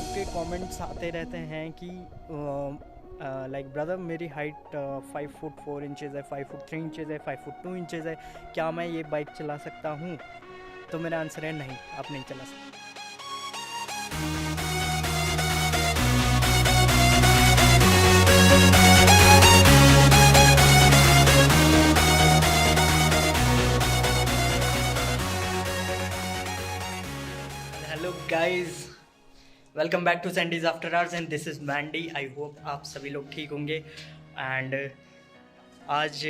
के कमेंट्स आते रहते हैं कि लाइक ब्रदर मेरी हाइट 5 फुट 4 इंचज़ है, 5 फुट 3 इंचज़ है, 5 फुट 2 इंचज़ है, क्या मैं ये बाइक चला सकता हूँ? तो मेरा आंसर है नहीं, आप नहीं चला सकते। Hello guys, welcome back to Sandy's after hours and this is Mandy. I hope आप सभी लोग ठीक होंगे। एंड आज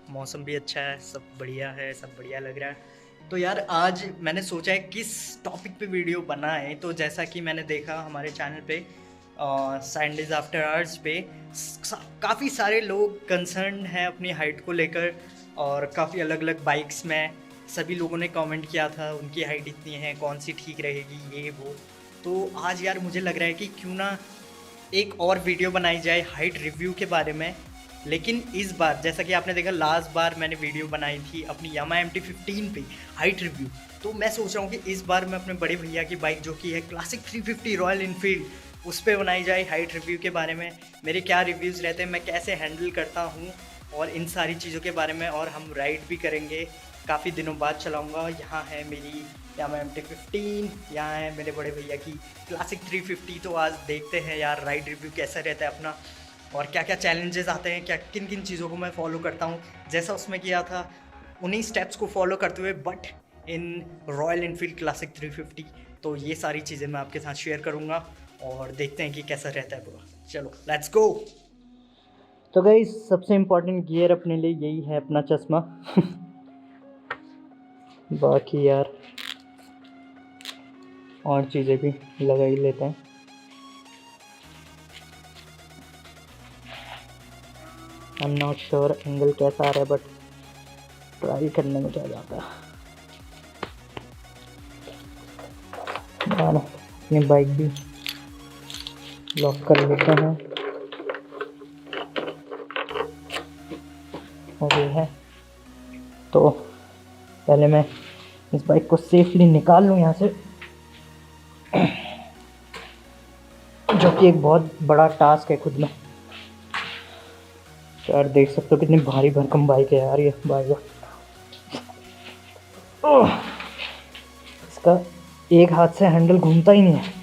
मौसम भी अच्छा है, सब बढ़िया है, सब बढ़िया लग रहा है। तो यार आज मैंने सोचा है किस टॉपिक पे वीडियो बनाएं। तो जैसा कि मैंने देखा हमारे चैनल पे सैंडीज आफ्टर आवर्स पे काफ़ी सारे लोग कंसर्न हैं अपनी हाइट को लेकर, और काफ़ी अलग अलग बाइक्स में सभी लोगों ने कमेंट किया था उनकी हाइट इतनी है, कौन सी ठीक रहेगी, ये वो। तो आज यार मुझे लग रहा है कि क्यों ना एक और वीडियो बनाई जाए हाइट रिव्यू के बारे में। लेकिन इस बार जैसा कि आपने देखा लास्ट बार मैंने वीडियो बनाई थी अपनी यामा MT-15 पे हाइट रिव्यू, तो मैं सोच रहा हूँ कि इस बार मैं अपने बड़े भैया की बाइक जो कि है क्लासिक 350 रॉयल इनफील्ड, उस पर बनाई जाए हाइट रिव्यू के बारे में। मेरे क्या रिव्यूज़ रहते हैं, मैं कैसे हैंडल करता हूँ, और इन सारी चीज़ों के बारे में। और हम राइड भी करेंगे, काफ़ी दिनों बाद चलाऊँगा। यहाँ है मेरी यामा MT-15, यहाँ है मेरे बड़े भैया की क्लासिक 350। तो आज देखते हैं यार राइड रिव्यू कैसा रहता है अपना, और क्या क्या चैलेंजेस आते हैं, क्या किन किन चीज़ों को मैं फॉलो करता हूँ जैसा उसमें किया था, उन्हीं स्टेप्स को फॉलो करते हुए but in royal Enfield classic 350। तो ये सारी चीज़ें मैं आपके साथ शेयर करूँगा और देखते हैं कि कैसा रहता है पूरा। चलो लेट्स गो। तो गाइस सबसे इम्पोर्टेंट गियर अपने लिए यही है, अपना चश्मा। बाकी यार और चीज़ें भी लगा ही लेते हैं। I am not sure angle कैसा आ रहा है, बट ट्राई करने में क्या जाता है। अपनी बाइक भी लॉक कर लेते हैं, और ये है। तो पहले मैं इस बाइक को सेफली निकाल लूँ यहाँ से, जो कि एक बहुत बड़ा टास्क है खुद में। यार देख सकते हो कितनी भारी भरकम बाइक है यार ये बाइक। इसका एक हाथ से हैंडल घूमता ही नहीं है।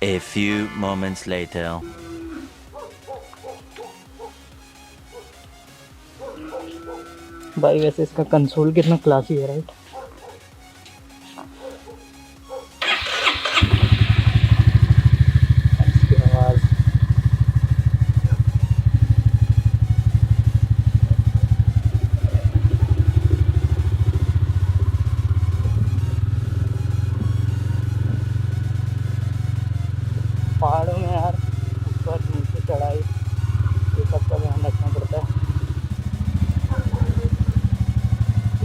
A few moments later. भाई वैसे इसका कंसोल कितना क्लासी है, राइट? इसकी आवाज़ पहाड़ों में यार ऊपर नीचे चढ़ाई, ये सब का ध्यान रखना पड़ता है।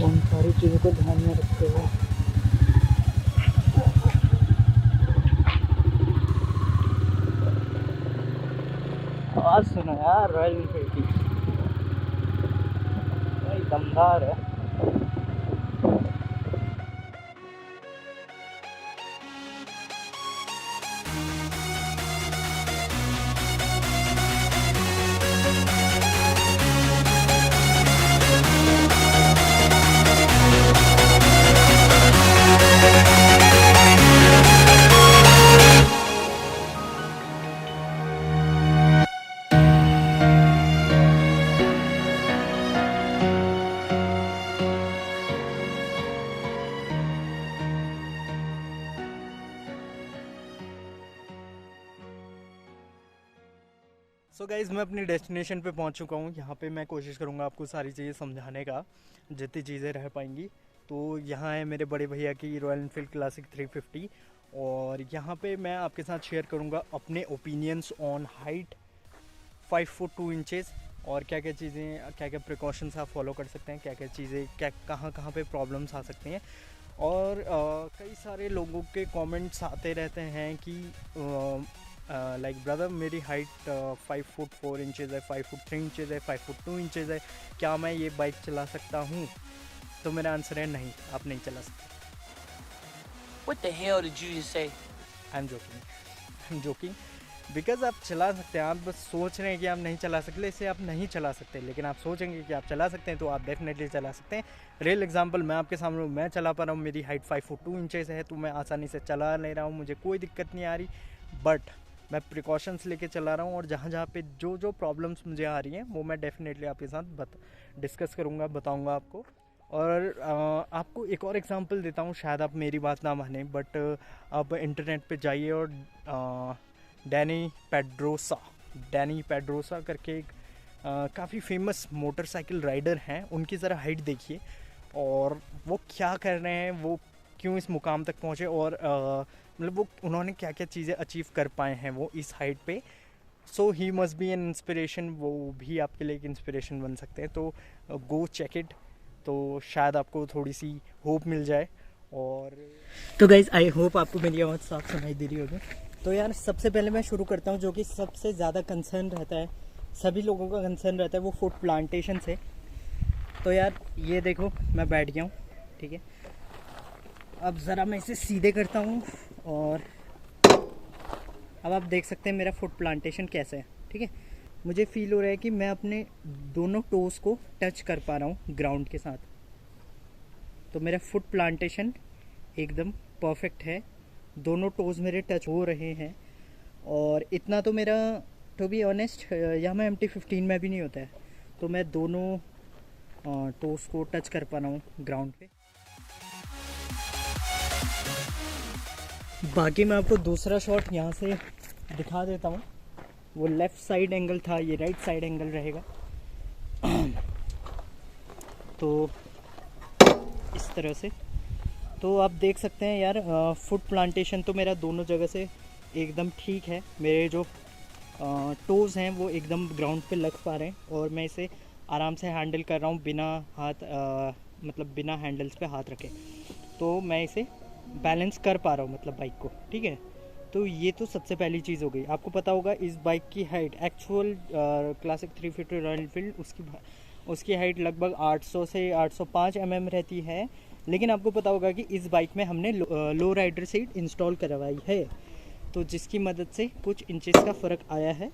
उन सारी चीज़ों को ध्यान में रखते हुए आवाज़ सुनो यार रॉयल इनफील्ड की, भाई दमदार है। सो गाइज़ मैं अपनी डेस्टिनेशन पे पहुंच चुका हूं। यहाँ पे मैं कोशिश करूंगा आपको सारी चीज़ें समझाने का, जितनी चीज़ें रह पाएंगी। तो यहाँ है मेरे बड़े भैया की रॉयल इनफील्ड क्लासिक 350, और यहाँ पे मैं आपके साथ शेयर करूँगा अपने opinions on height 5 foot 2 inches, और क्या क्या चीज़ें, क्या क्या प्रिकॉशंस आप फॉलो कर सकते हैं, क्या क्या चीज़ें, क्या कहाँ कहाँ पे प्रॉब्लम्स आ सकती हैं। और कई सारे लोगों के कमेंट्स आते रहते हैं कि लाइक ब्रदर मेरी हाइट 5 फुट 4 इंचज़ है, 5 फुट 3 इंचज़ है, 5 फुट 2 इंचज़ है, क्या मैं ये बाइक चला सकता हूँ? तो मेरा आंसर है नहीं, आप नहीं चला सकते। What the hell did you just say? I am joking because आप चला सकते हैं। आप बस सोच रहे हैं कि आप नहीं चला सकते, इससे आप नहीं चला सकते, लेकिन आप सोचेंगे कि आप चला सकते हैं तो आप डेफिनेटली चला सकते हैं। रियल एग्जांपल मैं आपके सामने हूँ, मैं चला पा रहा हूँ, मेरी हाइट 5 फुट 2 इंचेस है, तो मैं आसानी से चला ले रहा हूँ, मुझे कोई दिक्कत नहीं आ रही। बट मैं प्रिकॉशंस लेके चला रहा हूँ, और जहाँ जहाँ पे जो जो प्रॉब्लम्स मुझे आ रही हैं वो मैं डेफिनेटली आपके साथ डिस्कस करूँगा, बताऊँगा आपको। और आपको एक और एग्जांपल देता हूँ, शायद आप मेरी बात ना माने, बट आप इंटरनेट पे जाइए और डैनी पेड्रोसा करके एक काफ़ी फेमस मोटरसाइकिल राइडर हैं, उनकी ज़रा हाइट देखिए और वो क्या कर रहे हैं, वो क्यों इस मुकाम तक पहुँचे, और मतलब वो उन्होंने क्या क्या चीज़ें अचीव कर पाए हैं वो इस हाइट पे। So he must be an inspiration, वो भी आपके लिए एक इंस्पिरेशन बन सकते हैं। तो गो चेक इट, तो शायद आपको थोड़ी सी होप मिल जाए। और तो गाइज़ आई होप आपको मेरी आवाज़ साफ सुनाई दे रही होगी। तो यार सबसे पहले मैं शुरू करता हूँ, जो कि सबसे ज़्यादा कंसर्न रहता है, सभी लोगों का कंसर्न रहता है, वो फूड प्लांटेशन से। तो यार ये देखो मैं बैठ गया हूँ, ठीक है। अब ज़रा मैं इसे सीधे करता हूँ और अब आप देख सकते हैं मेरा फूड प्लांटेशन कैसा है, ठीक है। मुझे फील हो रहा है कि मैं अपने दोनों टोस को टच कर पा रहा हूँ ग्राउंड के साथ। तो मेरा फुट प्लांटेशन एकदम परफेक्ट है, दोनों टोज़ मेरे टच हो रहे हैं। और इतना तो मेरा to be honest Yamaha MT-15 में भी नहीं होता है। तो मैं दोनों टोज़ को टच कर पा रहा हूँ ग्राउंड पे। बाकी मैं आपको दूसरा शॉट यहाँ से दिखा देता हूँ। वो लेफ़्ट साइड एंगल था, ये राइट साइड एंगल रहेगा। तो इस तरह से तो आप देख सकते हैं यार, फुट प्लांटेशन तो मेरा दोनों जगह से एकदम ठीक है। मेरे जो टोज़ हैं वो एकदम ग्राउंड पे लग पा रहे हैं, और मैं इसे आराम से हैंडल कर रहा हूँ बिना हाथ मतलब बिना हैंडल्स पे हाथ रखे। तो मैं इसे बैलेंस कर पा रहा हूँ, मतलब बाइक को, ठीक है। तो ये तो सबसे पहली चीज़ हो गई। आपको पता होगा इस बाइक की height actual classic 350 royal Enfield उसकी हाइट लगभग 800 से 805 रहती है। लेकिन आपको पता होगा कि इस बाइक में हमने लो राइडर सीट इंस्टॉल करवाई है, तो जिसकी मदद से कुछ इंचेस का फ़र्क आया है।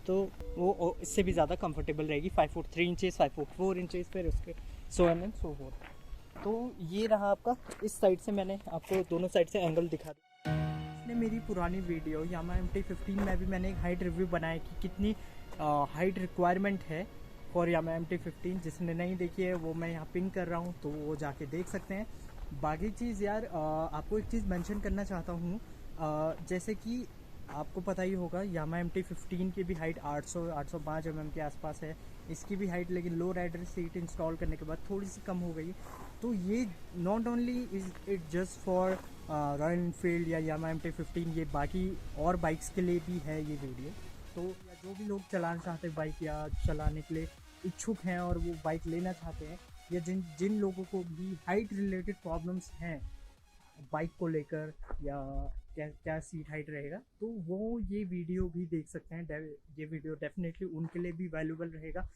तो वो इससे भी ज़्यादा कंफर्टेबल रहेगी, 5 फुट 3 इंचेस, 5 फुट 4 इंचेस, फिर उसके so on and so fourth. तो ये रहा आपका, इस साइड से मैंने आपको दोनों साइड से एंगल दिखा दिया। इसने मेरी पुरानी वीडियो यामाहा MT-15 में भी मैंने एक हाइट रिव्यू बनाया कि कितनी हाइट रिक्वायरमेंट है फॉर यामाहा MT-15। जिसने नहीं देखी है वो मैं यहाँ पिन कर रहा हूँ, तो वो जाके देख सकते हैं। बाकी चीज़ यार आपको एक चीज़ मेंशन करना चाहता हूँ, जैसे कि आपको पता ही होगा यामाहा MT-15 की भी हाइट 800-805 के आसपास है। इसकी भी हाइट लेकिन लो राइडर सीट इंस्टॉल करने के बाद थोड़ी सी कम हो गई। तो ये not only is it just for royal Enfield या यामाहा MT-15, ये बाकी और बाइक्स के लिए भी है ये वीडियो। तो जो भी लोग चलाना चाहते हैं बाइक या चलाने के लिए इच्छुक हैं और वो बाइक लेना चाहते हैं, या जिन लोगों को भी हाइट रिलेटेड प्रॉब्लम्स हैं बाइक को लेकर, या क्या सीट हाइट रहेगा, तो वो ये वीडियो भी देख सकते हैं। ये वीडियो डेफिनेटली उनके लिए भी वैल्यूबल रहेगा,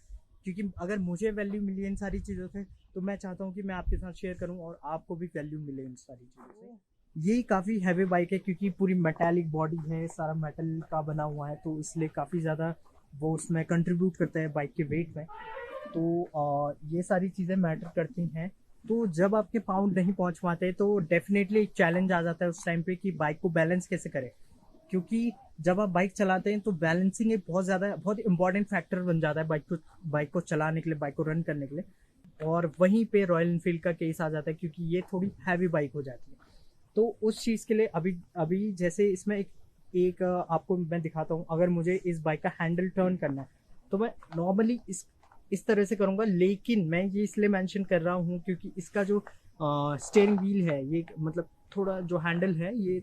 क्योंकि अगर मुझे वैल्यू मिली इन सारी चीज़ों से, तो मैं चाहता हूँ कि मैं आपके साथ शेयर करूँ और आपको भी वैल्यू मिले इन सारी चीज़ों से। ये काफ़ी हैवी बाइक है, क्योंकि पूरी मेटालिक बॉडी है, सारा मेटल का बना हुआ है, तो इसलिए काफ़ी ज़्यादा वो उसमें कंट्रीब्यूट करता है बाइक के वेट में। तो ये सारी चीज़ें मैटर करती हैं। तो जब आपके पाउंड नहीं पहुंच पाते, तो डेफिनेटली एक चैलेंज आ जाता है उस टाइम पे कि बाइक को बैलेंस कैसे करें, क्योंकि जब आप बाइक चलाते हैं तो बैलेंसिंग एक बहुत इंपॉर्टेंट फैक्टर बन जाता है बाइक को चलाने के लिए, बाइक को रन करने के लिए। और वहीं पे रॉयल एनफील्ड का केस आ जाता है, क्योंकि ये थोड़ी हैवी बाइक हो जाती है। तो उस चीज़ के लिए अभी जैसे इसमें एक आपको मैं दिखाता हूँ। अगर मुझे इस बाइक का हैंडल टर्न करना है, तो मैं नॉर्मली इस तरह से करूँगा, लेकिन मैं ये इसलिए मेंशन कर रहा हूँ क्योंकि इसका जो स्टीयरिंग व्हील है, ये मतलब थोड़ा जो हैंडल है ये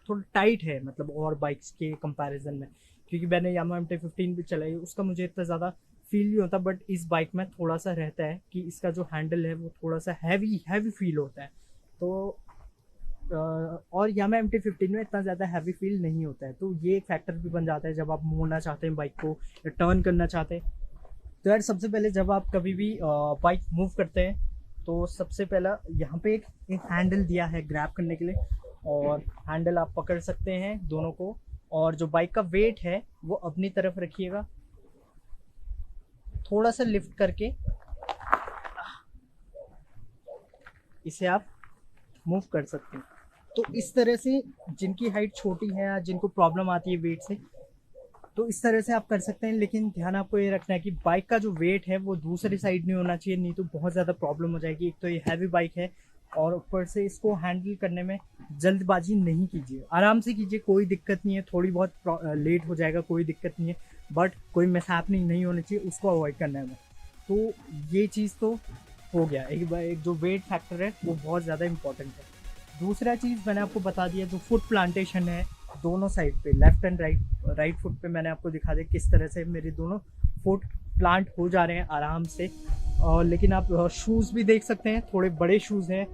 थोड़ा टाइट है, मतलब और बाइक्स के कंपैरिजन में। क्योंकि मैंने यामाहा MT-15 भी चलाई, उसका मुझे इतना ज़्यादा फील नहीं होता, बट इस बाइक में थोड़ा सा रहता है कि इसका जो हैंडल है वो थोड़ा सा हैवी फील होता है। तो और यामाहा MT-15 में इतना ज़्यादा हैवी फील नहीं होता है। तो ये एक फैक्टर भी बन जाता है जब आप मोड़ना चाहते हैं बाइक को या टर्न करना चाहते हैं। तो यार सबसे पहले जब आप कभी भी बाइक मूव करते हैं, तो सबसे पहला यहाँ पे एक हैंडल दिया है ग्रैब करने के लिए, और हैंडल आप पकड़ सकते हैं दोनों को, और जो बाइक का वेट है वो अपनी तरफ रखिएगा, थोड़ा सा लिफ्ट करके इसे आप मूव कर सकते हैं। तो इस तरह से जिनकी हाइट छोटी है या जिनको प्रॉब्लम आती है वेट से, तो इस तरह से आप कर सकते हैं। लेकिन ध्यान आपको ये रखना है कि बाइक का जो वेट है वो दूसरी साइड नहीं होना चाहिए, नहीं तो बहुत ज़्यादा प्रॉब्लम हो जाएगी। एक तो ये हैवी बाइक है और ऊपर से इसको हैंडल करने में जल्दबाजी नहीं कीजिए, आराम से कीजिए, कोई दिक्कत नहीं है। थोड़ी बहुत लेट हो जाएगा, कोई दिक्कत नहीं है, बट कोई मिसहैपनिंग नहीं होनी चाहिए, उसको अवॉइड करना है। तो ये चीज़ तो हो गया, एक जो वेट फैक्टर है वो बहुत ज़्यादा इंपॉर्टेंट है। दूसरा चीज़ मैंने आपको बता दिया, जो फुट प्लांटेशन है दोनों साइड पे, लेफ्ट एंड राइट फुट पे, मैंने आपको दिखा दिया किस तरह से मेरे दोनों फुट प्लांट हो जा रहे हैं आराम से। और लेकिन आप शूज़ भी देख सकते हैं, थोड़े बड़े शूज़ हैं,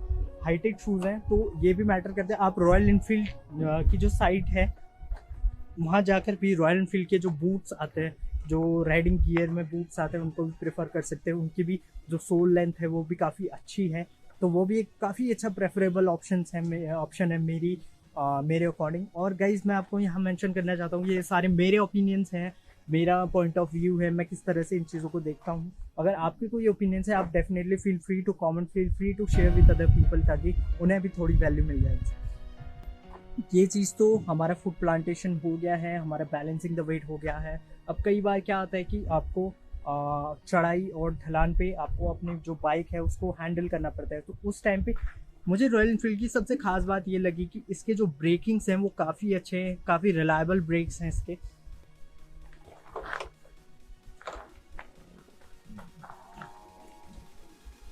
हाईटेक शूज़ हैं, तो ये भी मैटर करते हैं। आप रॉयल इनफील्ड की जो साइट है वहाँ जाकर भी रॉयल इनफील्ड के जो बूट्स आते हैं, जो राइडिंग गियर में बूट्स आते हैं, उनको भी प्रेफर कर सकते हैं। उनकी भी जो सोल लेंथ है वो भी काफ़ी अच्छी है, तो वो भी एक काफ़ी अच्छा प्रेफरेबल ऑप्शन है मेरे अकॉर्डिंग। और गाइज मैं आपको यहाँ मेंशन करना चाहता हूँ, ये सारे मेरे ओपिनियंस हैं, मेरा पॉइंट ऑफ व्यू है, मैं किस तरह से इन चीज़ों को देखता हूँ। अगर आपकी कोई ओपिनियंस है, आप definitely feel free to comment, feel free to share with other people, ताकि उन्हें भी थोड़ी वैल्यू मिल जाए। ये चीज़ तो हमारा फुट प्लांटेशन हो गया है, हमारा बैलेंसिंग द वेट हो गया है। अब कई बार क्या आता है कि आपको चढ़ाई और ढलान पे आपको अपनी जो बाइक है उसको हैंडल करना पड़ता है, तो उस टाइम पे मुझे रॉयल इनफील्ड की सबसे खास बात ये लगी कि इसके जो ब्रेकिंग्स हैं वो काफ़ी अच्छे हैं, काफ़ी रिलायबल ब्रेक्स हैं इसके।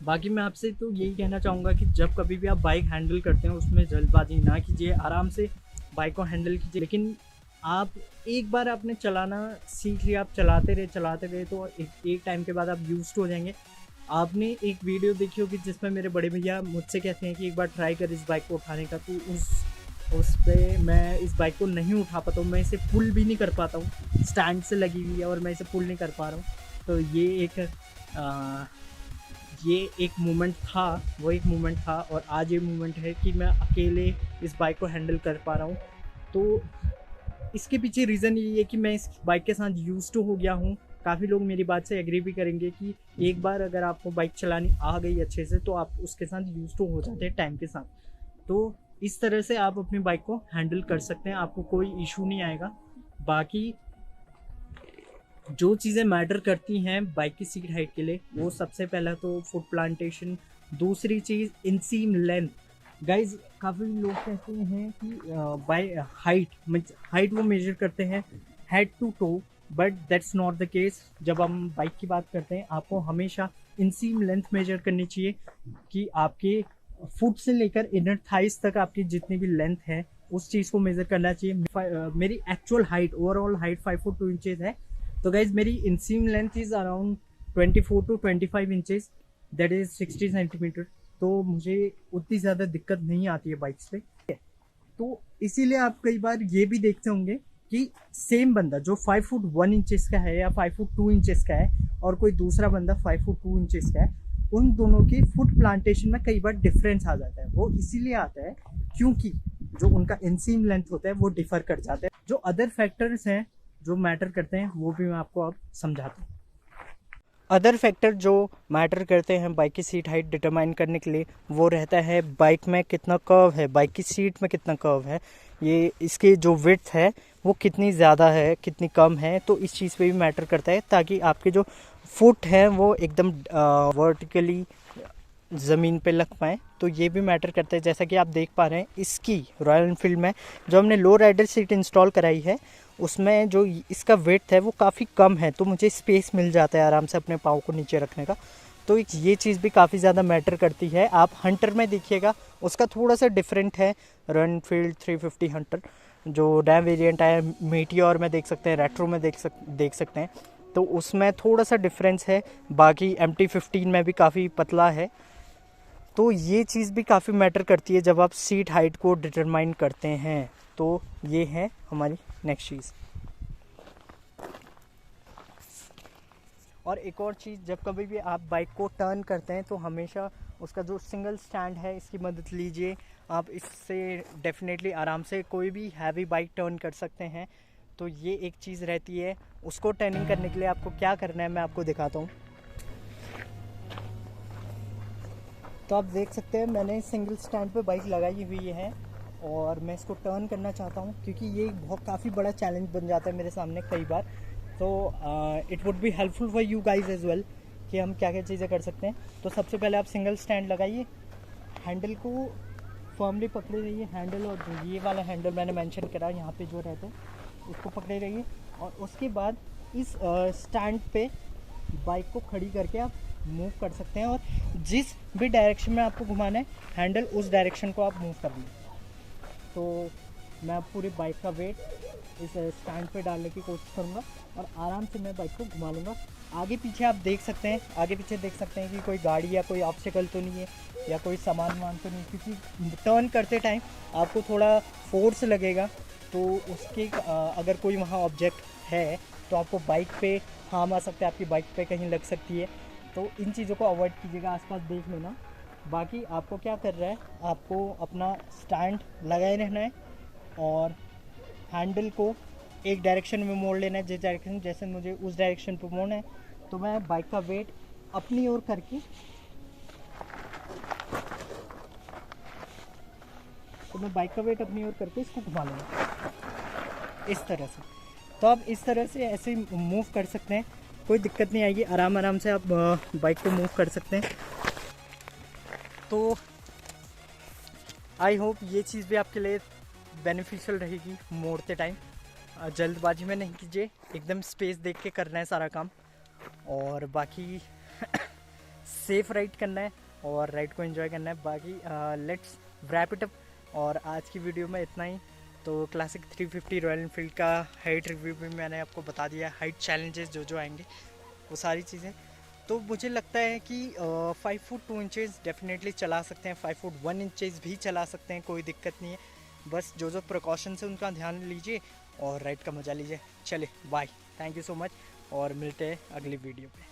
बाकी मैं आपसे तो यही कहना चाहूँगा कि जब कभी भी आप बाइक हैंडल करते हैं उसमें जल्दबाजी ना कीजिए, आराम से बाइक को हैंडल कीजिए। लेकिन आप एक बार आपने चलाना सीख लिया, आप चलाते रहे तो एक टाइम के बाद आप यूज्ड हो जाएंगे। आपने एक वीडियो देखी होगी जिसमें मेरे बड़े भैया मुझसे कहते हैं कि एक बार ट्राई कर इस बाइक को उठाने का, तो उस पर मैं इस बाइक को नहीं उठा पाता हूँ, मैं इसे पुल भी नहीं कर पाता हूँ, स्टैंड से लगी हुई है और मैं इसे पुल नहीं कर पा रहा हूँ। तो ये एक मोमेंट था, वो एक मोमेंट था, और आज ये मोमेंट है कि मैं अकेले इस बाइक को हैंडल कर पा रहा हूँ। तो इसके पीछे रीज़न ये है कि मैं इस बाइक के साथ यूज्ड टू हो गया हूँ। काफ़ी लोग मेरी बात से एग्री भी करेंगे कि एक बार अगर आपको बाइक चलानी आ गई अच्छे से तो आप उसके साथ यूज्ड टू हो जाते हैं टाइम के साथ। तो इस तरह से आप अपनी बाइक को हैंडल कर सकते हैं, आपको कोई इशू नहीं आएगा। बाकी जो चीज़ें मैटर करती हैं बाइक की सीट हाइट के लिए, वो सबसे पहला तो फुट प्लांटेशन, दूसरी चीज़ इनसीम लेंथ। गाइज काफ़ी लोग कहते हैं कि बाई हाइट वो मेजर करते हैं head to toe, but that's not the case. जब हम बाइक की बात करते हैं आपको हमेशा इनसीम लेंथ मेजर करनी चाहिए कि आपके फुट से लेकर इनर थाइस तक आपकी जितनी भी लेंथ है उस चीज़ को मेजर करना चाहिए। मेरी actual height, overall height 5 foot 2 inches है, तो गाइज मेरी inseam length is around 24 to 25 inches, that is 60 centimetre. तो मुझे उतनी ज़्यादा दिक्कत नहीं आती है बाइक्स पे। तो इसीलिए आप कई बार ये भी देखते होंगे कि सेम बंदा जो 5 फुट 1 इंचेस का है या 5 फुट 2 इंचेस का है और कोई दूसरा बंदा 5 फुट 2 इंचेस का है, उन दोनों के फुट प्लांटेशन में कई बार डिफरेंस आ जाता है। वो इसीलिए आता है क्योंकि जो उनका इनसीम लेंथ होता है वो डिफर कर जाता है। जो अदर फैक्टर्स हैं जो मैटर करते हैं वो भी मैं आपको अब समझाता हूँ। अदर फैक्टर जो मैटर करते हैं बाइक की सीट हाइट डिटरमाइन करने के लिए, वो रहता है बाइक में कितना कर्व है, बाइक की सीट में कितना कर्व है, ये इसकी जो विड्थ है वो कितनी ज़्यादा है कितनी कम है, तो इस चीज़ पे भी मैटर करता है, ताकि आपके जो फुट हैं वो एकदम वर्टिकली ज़मीन पे लग पाएँ। तो ये भी मैटर करता है। जैसा कि आप देख पा रहे हैं इसकी रॉयल एनफील्ड में जो हमने लो राइडर सीट इंस्टॉल कराई है उसमें जो इसका वेट है वो काफ़ी कम है, तो मुझे स्पेस मिल जाता है आराम से अपने पाँव को नीचे रखने का। तो ये चीज़ भी काफ़ी ज़्यादा मैटर करती है। आप हंटर में देखिएगा उसका थोड़ा सा डिफरेंट है, रॉयल एनफील्ड 350 हंटर जो नया वेरिएंट आया, मीटियोर में देख सकते हैं, रेट्रो में देख सकते हैं, तो उसमें थोड़ा सा डिफरेंस है। बाकी MT-15 में भी काफ़ी पतला है। तो ये चीज़ भी काफ़ी मैटर करती है जब आप सीट हाइट को डिटरमाइन करते हैं। तो ये है हमारी नेक्स्ट चीज़। और एक और चीज़, जब कभी भी आप बाइक को टर्न करते हैं तो हमेशा उसका जो सिंगल स्टैंड है इसकी मदद लीजिए। आप इससे डेफिनेटली आराम से कोई भी हैवी बाइक टर्न कर सकते हैं। तो ये एक चीज़ रहती है। उसको टर्निंग करने के लिए आपको क्या करना है मैं आपको दिखाता हूँ। तो आप देख सकते हैं मैंने सिंगल स्टैंड पे बाइक लगाई हुई है और मैं इसको टर्न करना चाहता हूँ, क्योंकि ये बहुत काफ़ी बड़ा चैलेंज बन जाता है मेरे सामने कई बार। तो it would be helpful for you guys as well कि हम क्या क्या चीज़ें कर सकते हैं। तो सबसे पहले आप सिंगल स्टैंड लगाइए, हैंडल को फर्मली पकड़े रहिए। हैंडल और ये वाला हैंडल मैंने मेंशन करा यहाँ पे जो रहता है उसको पकड़े रहिए, और उसके बाद इस स्टैंड पे बाइक को खड़ी करके आप मूव कर सकते हैं, और जिस भी डायरेक्शन में आपको घुमाना है हैंडल उस डायरेक्शन को आप मूव कर लें। तो मैं अब पूरी बाइक का वेट इस स्टैंड पे डालने की कोशिश करूँगा और आराम से मैं बाइक को घुमा लूँगा। आगे पीछे आप देख सकते हैं, आगे पीछे देख सकते हैं कि कोई गाड़ी या कोई ऑब्स्टिकल तो नहीं है या कोई सामान वामान तो नहीं, क्योंकि टर्न करते टाइम आपको थोड़ा फोर्स लगेगा। तो उसके अगर कोई वहाँ ऑब्जेक्ट है तो आपको बाइक पे हार्म आ सकता है, आपकी बाइक पे कहीं लग सकती है। तो इन चीज़ों को अवॉइड कीजिएगा, आसपास देख लेना। बाकी आपको क्या कर रहा है, आपको अपना स्टैंड लगाए रहना है और हैंडल को एक डायरेक्शन में मोड़ लेना है, जिस डायरेक्शन जैसे मुझे उस डायरेक्शन पर मोड़ना है। तो मैं बाइक का वेट अपनी ओर करके इसको घुमा लूँगा इस तरह से। तो आप इस तरह से ऐसे मूव कर सकते हैं, कोई दिक्कत नहीं आएगी, आराम आराम से आप बाइक को मूव कर सकते हैं। तो आई होप ये चीज़ भी आपके लिए बेनिफिशियल रहेगी मोड़ते टाइम। जल्दबाजी में नहीं कीजिए, एकदम स्पेस देख के करना है सारा काम, और बाकी सेफ राइड करना है और राइड को एंजॉय करना है। बाकी लेट्स रैप इट अप, और आज की वीडियो में इतना ही। तो क्लासिक 350 रॉयल एनफील्ड का हाइट रिव्यू भी मैंने आपको बता दिया, हाइट चैलेंजेस जो आएंगे वो सारी चीज़ें। तो मुझे लगता है कि 5 फुट 2 इंचेस डेफिनेटली चला सकते हैं, 5 फुट 1 इंचेस भी चला सकते हैं, कोई दिक्कत नहीं है। बस जो प्रिकॉशंस है उनका ध्यान लीजिए और राइड का मज़ा लीजिए। चले bye, thank you so much, और मिलते हैं अगली वीडियो पे।